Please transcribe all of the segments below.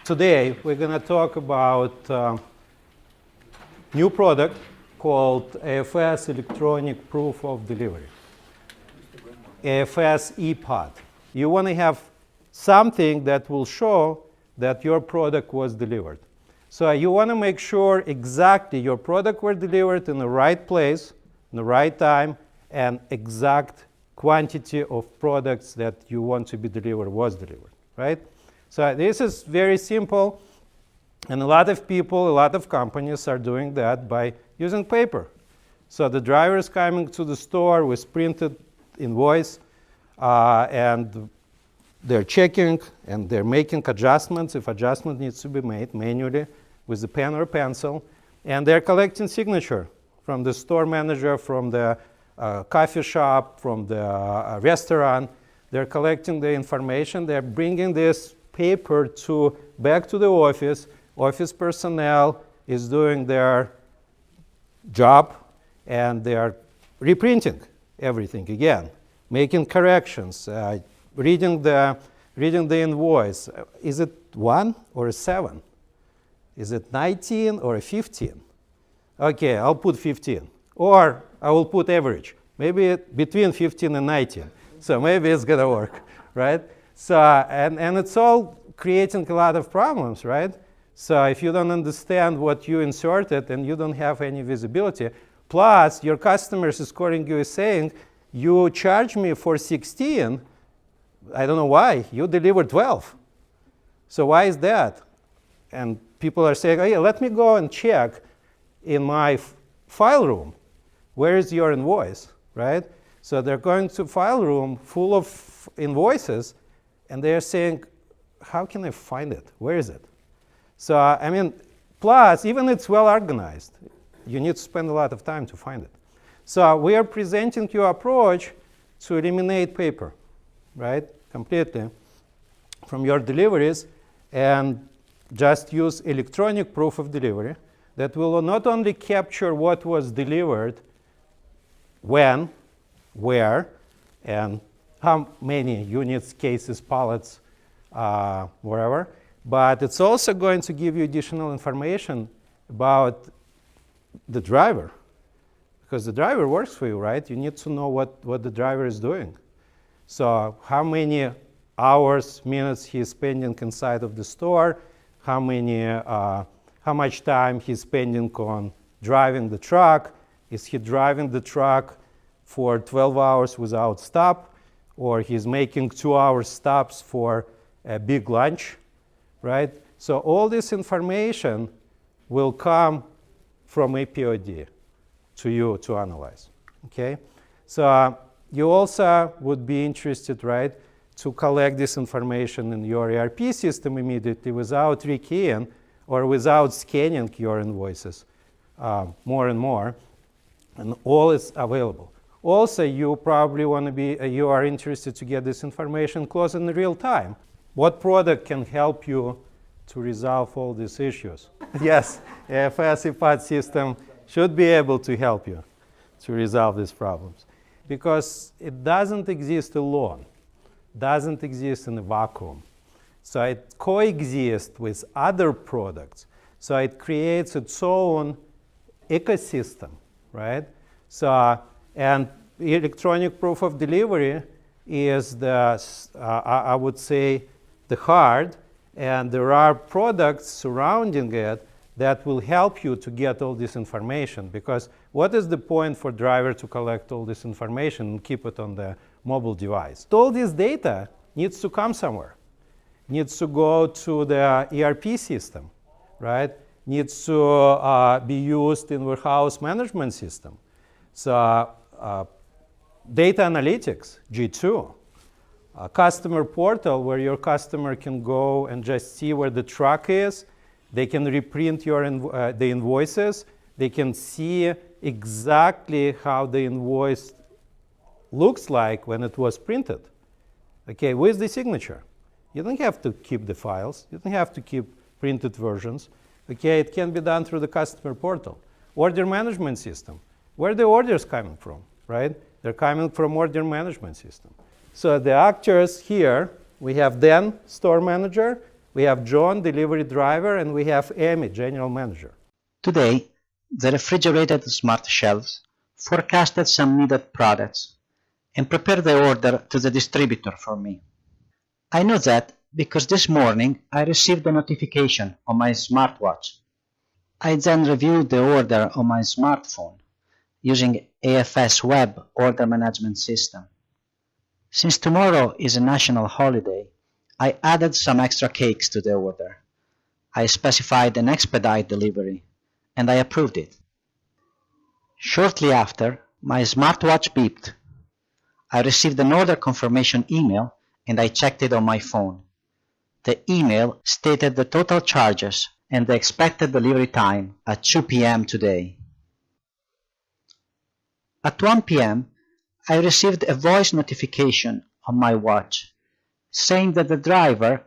Today, we're going to talk about new product called AFS, Electronic Proof of Delivery. AFS ePoD. You want to have something that will show that your product was delivered. So you want to make sure exactly your product were delivered in the right place, in the right time, and exact quantity of products that you want to be delivered was delivered, right? So this is very simple, and a lot of people, a lot of companies are doing that by using paper. So the driver is coming to the store with printed invoice, and they're checking and they're making adjustments if adjustment needs to be made manually with a pen or pencil, and they're collecting signature from the store manager, from the coffee shop, from the restaurant. They're collecting the information. They're bringing this paper back to the office. Office personnel is doing their job, and they are reprinting everything again, making corrections, reading the invoice. Is it 1 or a 7? Is it 19 or a 15? Okay, I'll put 15. Or I will put average, maybe between 15 and 19. So maybe it's going to work, right? So, and it's all creating a lot of problems, right? So if you don't understand what you inserted and you don't have any visibility, plus your customers is calling you saying, you charge me for 16, I don't know why, you delivered 12. So why is that? And people are saying, oh yeah, let me go and check in my file room. Where is your invoice, right? So they're going to file room full of invoices, and they're saying, how can I find it? Where is it? So, I mean, plus, even it's well organized. You need to spend a lot of time to find it. So we are presenting you approach to eliminate paper, right, completely from your deliveries, and just use electronic proof of delivery that will not only capture what was delivered, when, where, and how many units, cases, pallets, wherever, but it's also going to give you additional information about the driver, because the driver works for you, right? You need to know what the driver is doing. So how many hours, minutes he's spending inside of the store, how much time he's spending on driving the truck. Is he driving the truck for 12 hours without stop, or he's making 2-hour stops for a big lunch, right? So all this information will come from ePoD to you to analyze, okay? So you also would be interested, right, to collect this information in your ERP system immediately without rekeying or without scanning your invoices more and more, and all is available. Also, you probably want to be, you are interested to get this information close in real time. What product can help you to resolve all these issues? Yes, AFS ePoD system should be able to help you to resolve these problems, because it doesn't exist alone, doesn't exist in a vacuum. So it coexists with other products. So it creates its own ecosystem, right? So, and electronic proof of delivery is the, I would say, the heart, and there are products surrounding it that will help you to get all this information, because what is the point for driver to collect all this information and keep it on the mobile device? All this data needs to come somewhere, needs to go to the ERP system, right? Needs to be used in warehouse management system. So data analytics, G2, customer portal where your customer can go and just see where the truck is. They can reprint the invoices. They can see exactly how the invoice looks like when it was printed, okay, with the signature. You don't have to keep the files. You don't have to keep printed versions. Okay, it can be done through the customer portal. Order management system. Where the orders coming from, right? They're coming from order management system. So the actors here, we have Dan, store manager, We have John, delivery driver, and we have Amy, general manager. Today, the refrigerated smart shelves forecasted some needed products and prepared the order to the distributor for me. I know that because this morning I received a notification on my smartwatch. I then reviewed the order on my smartphone using AFS web order management system. Since tomorrow is a national holiday, I added some extra cakes to the order. I specified an expedite delivery, and I approved it. Shortly after, my smartwatch beeped. I received an order confirmation email, and I checked it on my phone. The email stated the total charges and the expected delivery time at 2 p.m. today. At 1 p.m., I received a voice notification on my watch saying that the driver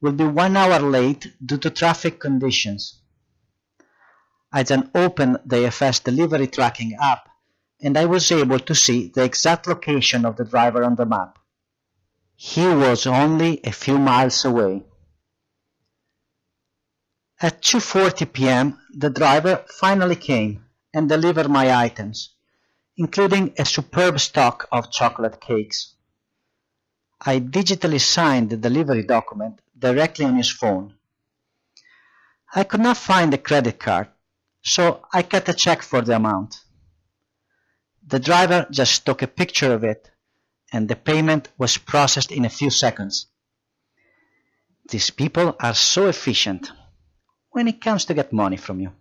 will be 1 hour late due to traffic conditions. I then opened the AFS delivery tracking app and I was able to see the exact location of the driver on the map. He was only a few miles away. At 2:40 p.m., the driver finally came and delivered my items, including a superb stock of chocolate cakes. I digitally signed the delivery document directly on his phone. I could not find a credit card, so I cut a check for the amount. The driver just took a picture of it, and the payment was processed in a few seconds. These people are so efficient when it comes to get money from you.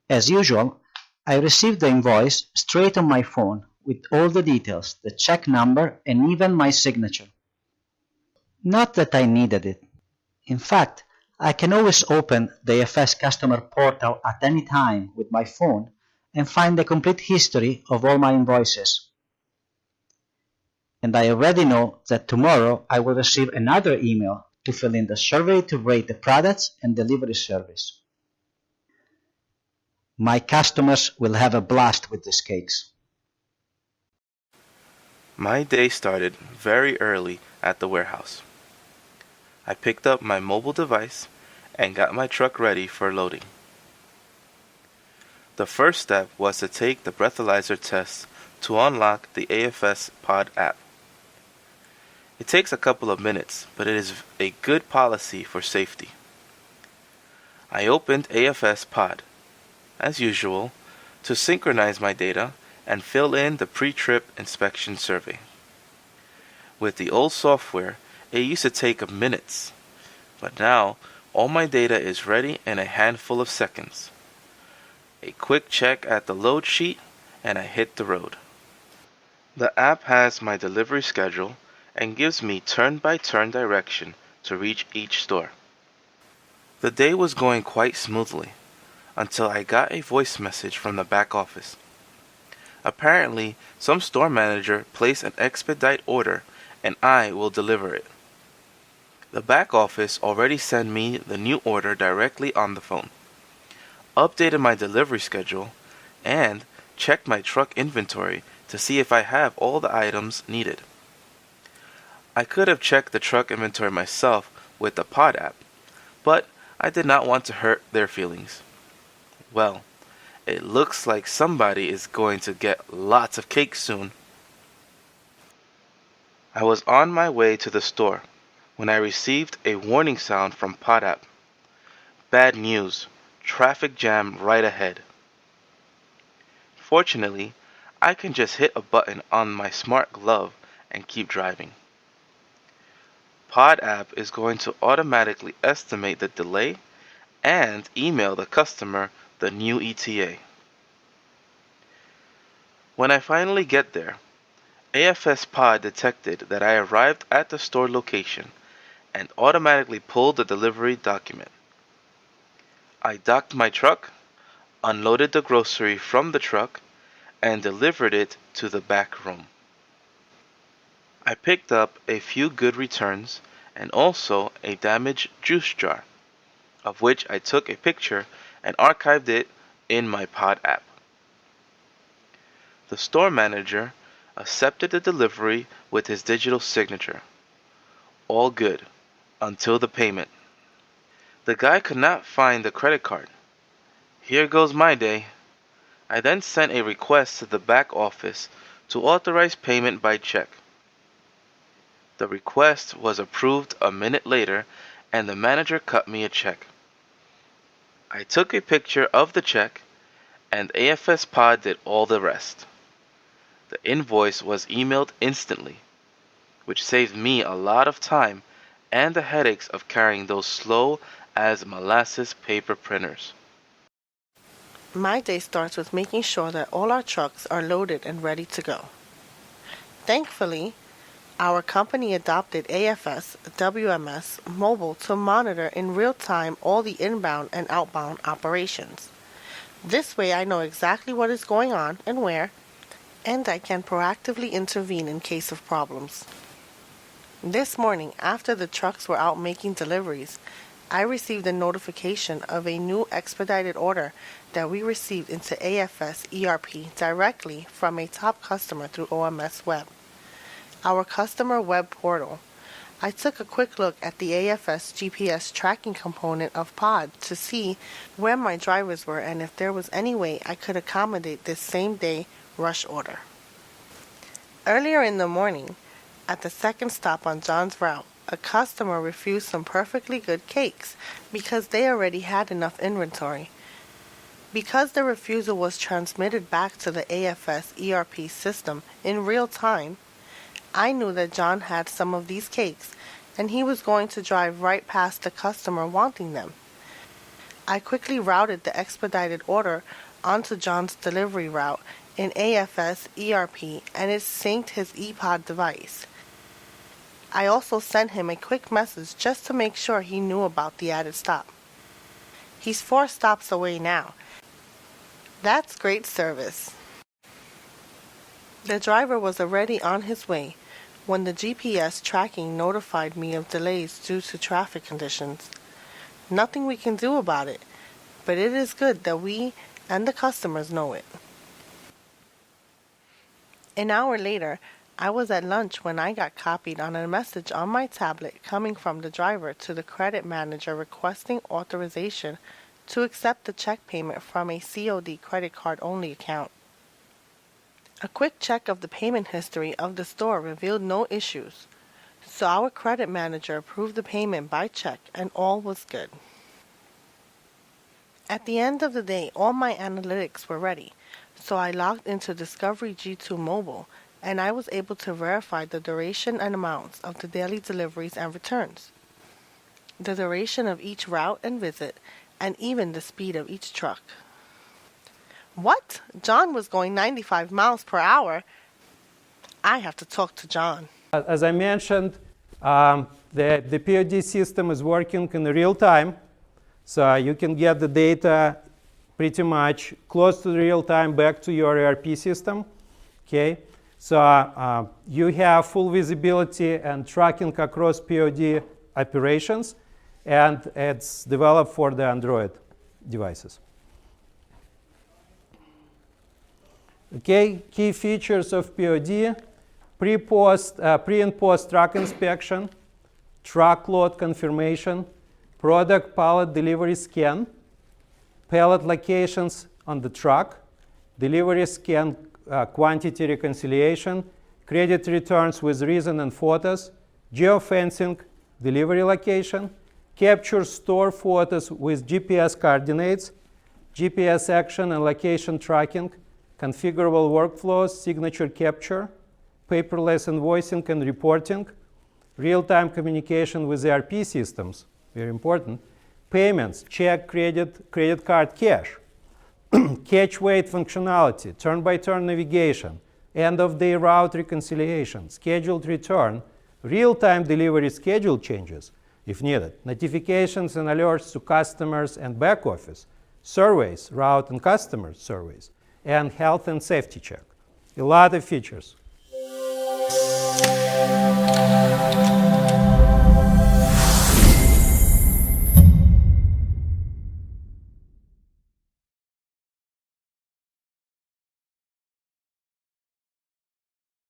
As usual, I received the invoice straight on my phone with all the details, the check number, and even my signature. Not that I needed it. In fact, I can always open the AFS customer portal at any time with my phone and find the complete history of all my invoices. And I already know that tomorrow I will receive another email to fill in the survey to rate the products and delivery service. My customers will have a blast with these cakes. My day started very early at the warehouse. I picked up my mobile device and got my truck ready for loading. The first step was to take the breathalyzer test to unlock the AFS ePoD app. It takes a couple of minutes, but it is a good policy for safety. I opened AFS ePoD, as usual, to synchronize my data and fill in the pre-trip inspection survey. With the old software, it used to take minutes, but now all my data is ready in a handful of seconds. A quick check at the load sheet, and I hit the road. The app has my delivery schedule and gives me turn-by-turn direction to reach each store. The day was going quite smoothly until I got a voice message from the back office. Apparently, some store manager placed an expedite order and I will deliver it. The back office already sent me the new order directly on the phone, updated my delivery schedule, and checked my truck inventory to see if I have all the items needed. I could have checked the truck inventory myself with the ePoD app, but I did not want to hurt their feelings. Well, it looks like somebody is going to get lots of cake soon. I was on my way to the store when I received a warning sound from ePoD app. Bad news, traffic jam right ahead. Fortunately, I can just hit a button on my smart glove and keep driving. ePoD app is going to automatically estimate the delay and email the customer the new ETA. When I finally get there, AFS ePoD detected that I arrived at the store location and automatically pulled the delivery document. I docked my truck, unloaded the grocery from the truck, and delivered it to the back room. I picked up a few good returns and also a damaged juice jar, of which I took a picture and archived it in my ePoD app. The store manager accepted the delivery with his digital signature. All good. until the payment. The guy could not find the credit card. Here goes my day. I then sent a request to the back office to authorize payment by check. The request was approved a minute later, and the manager cut me a check. I took a picture of the check, and AFS Pod did all the rest. The invoice was emailed instantly, which saved me a lot of time and the headaches of carrying those slow as molasses paper printers. My day starts with making sure that all our trucks are loaded and ready to go. Thankfully, our company adopted AFS WMS Mobile to monitor in real time all the inbound and outbound operations. This way I know exactly what is going on and where, and I can proactively intervene in case of problems. This morning, after the trucks were out making deliveries, I received a notification of a new expedited order that we received into AFS ERP directly from a top customer through OMS Web, our customer web portal. I took a quick look at the AFS GPS tracking component of POD to see where my drivers were and if there was any way I could accommodate this same-day rush order. Earlier in the morning, at the second stop on John's route, a customer refused some perfectly good cakes because they already had enough inventory. Because the refusal was transmitted back to the AFS ERP system in real time, I knew that John had some of these cakes and he was going to drive right past the customer wanting them. I quickly routed the expedited order onto John's delivery route in AFS ERP and it synced his ePoD device. I also sent him a quick message just to make sure he knew about the added stop. He's 4 stops away now. That's great service. The driver was already on his way when the GPS tracking notified me of delays due to traffic conditions. Nothing we can do about it, but it is good that we and the customers know it. An hour later, I was at lunch when I got copied on a message on my tablet coming from the driver to the credit manager requesting authorization to accept the check payment from a COD credit card only account. A quick check of the payment history of the store revealed no issues, so our credit manager approved the payment by check and all was good. At the end of the day, all my analytics were ready, so I logged into Discovery G2 Mobile and I was able to verify the duration and amounts of the daily deliveries and returns, the duration of each route and visit, and even the speed of each truck. What? John was going 95 miles per hour? I have to talk to John. As I mentioned, the POD system is working in real time, so you can get the data pretty much close to real time back to your ERP system. Okay, so you have full visibility and tracking across POD operations, and it's developed for the Android devices. Okay, key features of POD: pre and post truck inspection, truck load confirmation, product pallet delivery scan, pallet locations on the truck, delivery scan quantity reconciliation, credit returns with reason and photos, geofencing, delivery location, capture store photos with GPS coordinates, GPS action and location tracking, configurable workflows, signature capture, paperless invoicing and reporting, real-time communication with ERP systems, very important, payments, check, credit card, cash, catch weight functionality, turn-by-turn navigation, end-of-day route reconciliation, scheduled return, real-time delivery schedule changes if needed, notifications and alerts to customers and back office, surveys, route and customer surveys, and health and safety check. A lot of features.